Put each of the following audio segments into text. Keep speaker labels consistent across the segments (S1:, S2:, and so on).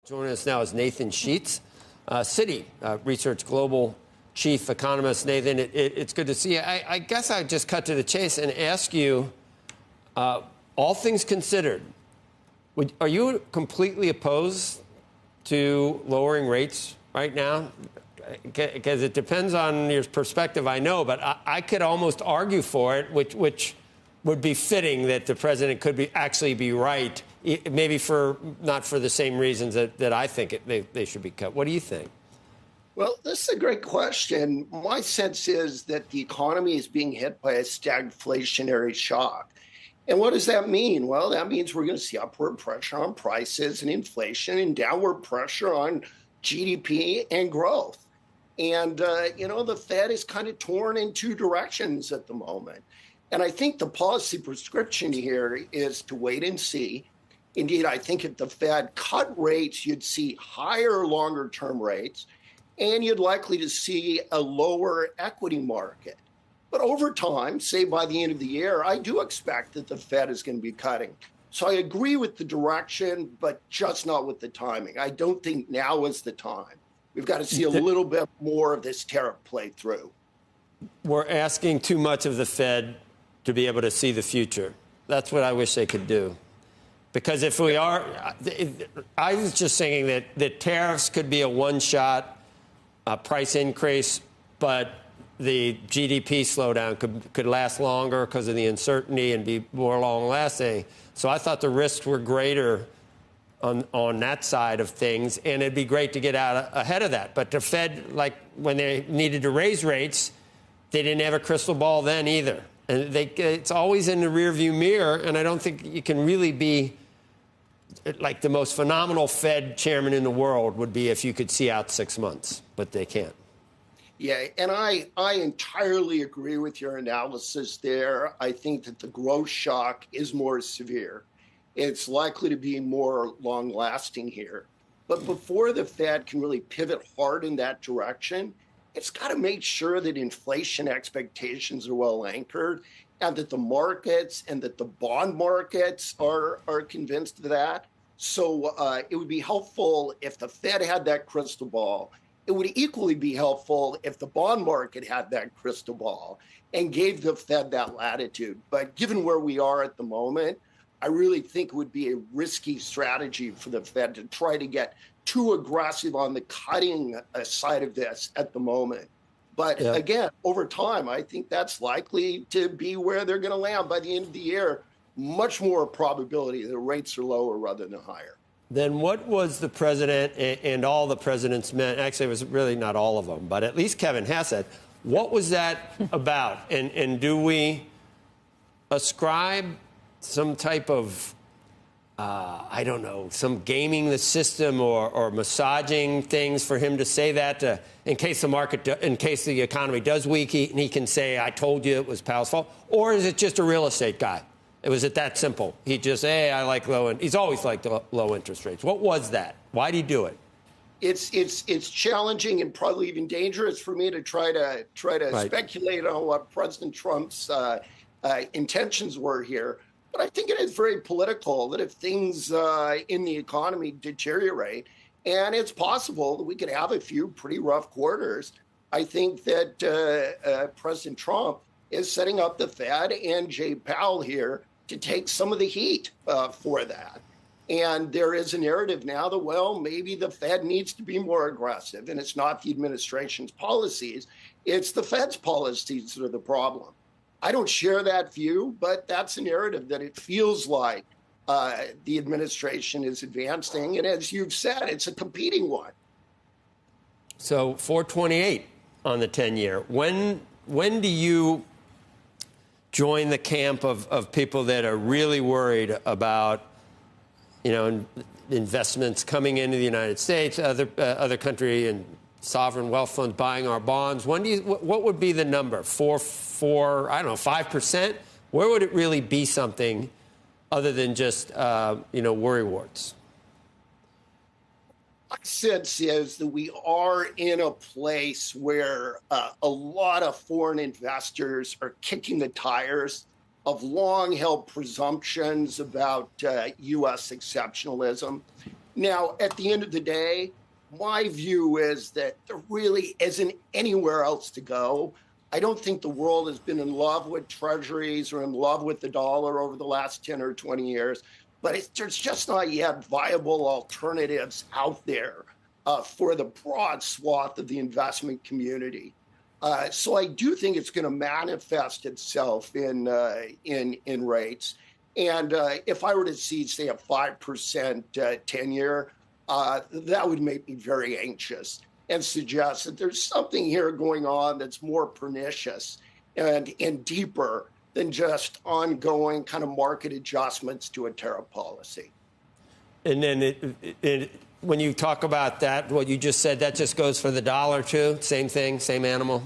S1: Joining us now is Nathan Sheets, Citi Research Global Chief Economist. Nathan, it's good to see you. I guess I'd just cut to the chase and ask you, all things considered, are you completely opposed to lowering rates right now? Because it depends on your perspective, I know, but I could almost argue for it, which would be fitting that the president could actually be right, maybe not for the same reasons that I think they should be cut. What do you think?
S2: Well, this is a great question. My sense is that the economy is being hit by a stagflationary shock. And what does that mean? Well, that means we're going to see upward pressure on prices and inflation and downward pressure on GDP and growth. And, the Fed is kind of torn in two directions at the moment. And I think the policy prescription here is to wait and see. Indeed, I think if the Fed cut rates, you'd see higher longer-term rates, and you'd likely to see a lower equity market. But over time, say by the end of the year, I do expect that the Fed is going to be cutting. So I agree with the direction, but just not with the timing. I don't think now is the time. We've got to see a little bit more of this tariff play through.
S1: We're asking too much of the Fed to be able to see the future. That's what I wish they could do. Because if we are, I was just saying that tariffs could be a one-shot price increase, but the GDP slowdown could last longer because of the uncertainty and be more long-lasting. So I thought the risks were greater on that side of things, and it'd be great to get out ahead of that. But the Fed, like when they needed to raise rates, they didn't have a crystal ball then either. And it's always in the rearview mirror, and I don't think you can really be like the most phenomenal Fed chairman in the world would be if you could see out 6 months, but they can't.
S2: Yeah, and I entirely agree with your analysis there. I think that the growth shock is more severe. It's likely to be more long-lasting here. But before the Fed can really pivot hard in that direction, it's got to make sure that inflation expectations are well anchored and that the markets and that the bond markets are convinced of that. So it would be helpful if the Fed had that crystal ball. It would equally be helpful if the bond market had that crystal ball and gave the Fed that latitude. But given where we are at the moment, I really think it would be a risky strategy for the Fed to try to get too aggressive on the cutting side of this at the moment. But again, over time, I think that's likely to be where they're going to land by the end of the year. Much more probability that rates are lower rather than higher.
S1: Then what was the president and all the president's men, actually it was really not all of them, but at least Kevin Hess said, what was that about? And do we ascribe some type of I don't know, some gaming the system or massaging things for him to say that in case the economy does weaken, he can say, I told you it was Powell's fault? Or is it just a real estate guy? Was it that simple? He just, I like he's always liked low interest rates. What was that? Why'd he do it?
S2: It's challenging and probably even dangerous for me to try to speculate on what President Trump's intentions were here. But I think it is very political that if things in the economy deteriorate, and it's possible that we could have a few pretty rough quarters, I think that President Trump is setting up the Fed and Jay Powell here to take some of the heat for that. And there is a narrative now that, well, maybe the Fed needs to be more aggressive, and it's not the administration's policies, it's the Fed's policies that are the problem. I don't share that view, but that's a narrative that it feels like the administration is advancing. And as you've said, it's a competing one.
S1: So 428 on the 10-year. When do you join the camp of people that are really worried about, investments coming into the United States, other country and sovereign wealth funds buying our bonds? What would be the number? 5%? Where would it really be something other than just, worry warts?
S2: My sense is that we are in a place where a lot of foreign investors are kicking the tires of long-held presumptions about U.S. exceptionalism. Now, at the end of the day, my view is that there really isn't anywhere else to go. I don't think the world has been in love with treasuries or in love with the dollar over the last 10 or 20 years, but there's just not yet viable alternatives out there for the broad swath of the investment community. So I do think it's going to manifest itself in rates. And if I were to see, say, a 5% 10-year, that would make me very anxious and suggest that there's something here going on that's more pernicious and deeper than just ongoing kind of market adjustments to a tariff policy.
S1: And then when you talk about that, what you just said, that just goes for the dollar too? Same thing, same animal?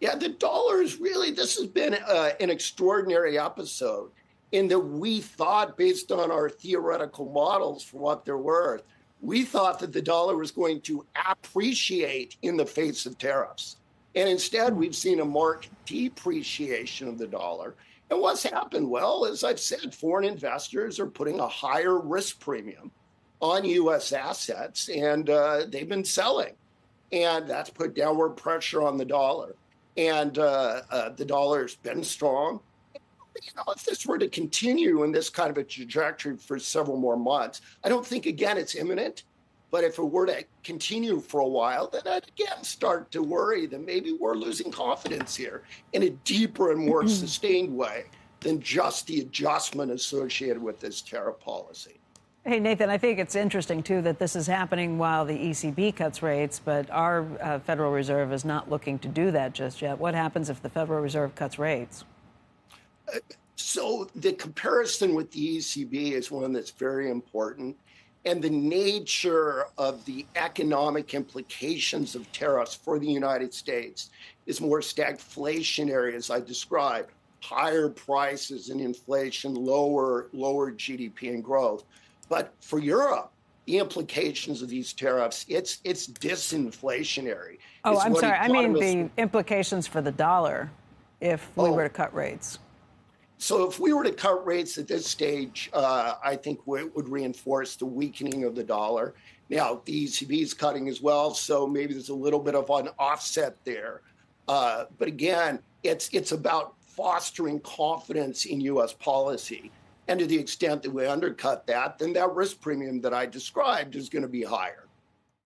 S2: Yeah, the dollar is really, this has been an extraordinary episode in that we thought, based on our theoretical models for what they're worth, we thought that the dollar was going to appreciate in the face of tariffs. And instead, we've seen a marked depreciation of the dollar. And what's happened? Well, as I've said, foreign investors are putting a higher risk premium on U.S. assets, and they've been selling. And that's put downward pressure on the dollar. And the dollar's been strong. If this were to continue in this kind of a trajectory for several more months, I don't think, again, it's imminent. But if it were to continue for a while, then I'd again start to worry that maybe we're losing confidence here in a deeper and more sustained way than just the adjustment associated with this tariff policy.
S3: Hey, Nathan, I think it's interesting, too, that this is happening while the ECB cuts rates, but our Federal Reserve is not looking to do that just yet. What happens if the Federal Reserve cuts rates?
S2: So the comparison with the ECB is one that's very important. And the nature of the economic implications of tariffs for the United States is more stagflationary, as I described, higher prices and inflation, lower GDP and growth. But for Europe, the implications of these tariffs, it's disinflationary.
S3: Oh, I'm sorry. I mean the implications for the dollar if we were to cut rates.
S2: So if we were to cut rates at this stage, I think it would reinforce the weakening of the dollar. Now, the ECB is cutting as well, so maybe there's a little bit of an offset there. But again, it's about fostering confidence in U.S. policy. And to the extent that we undercut that, then that risk premium that I described is going to be higher.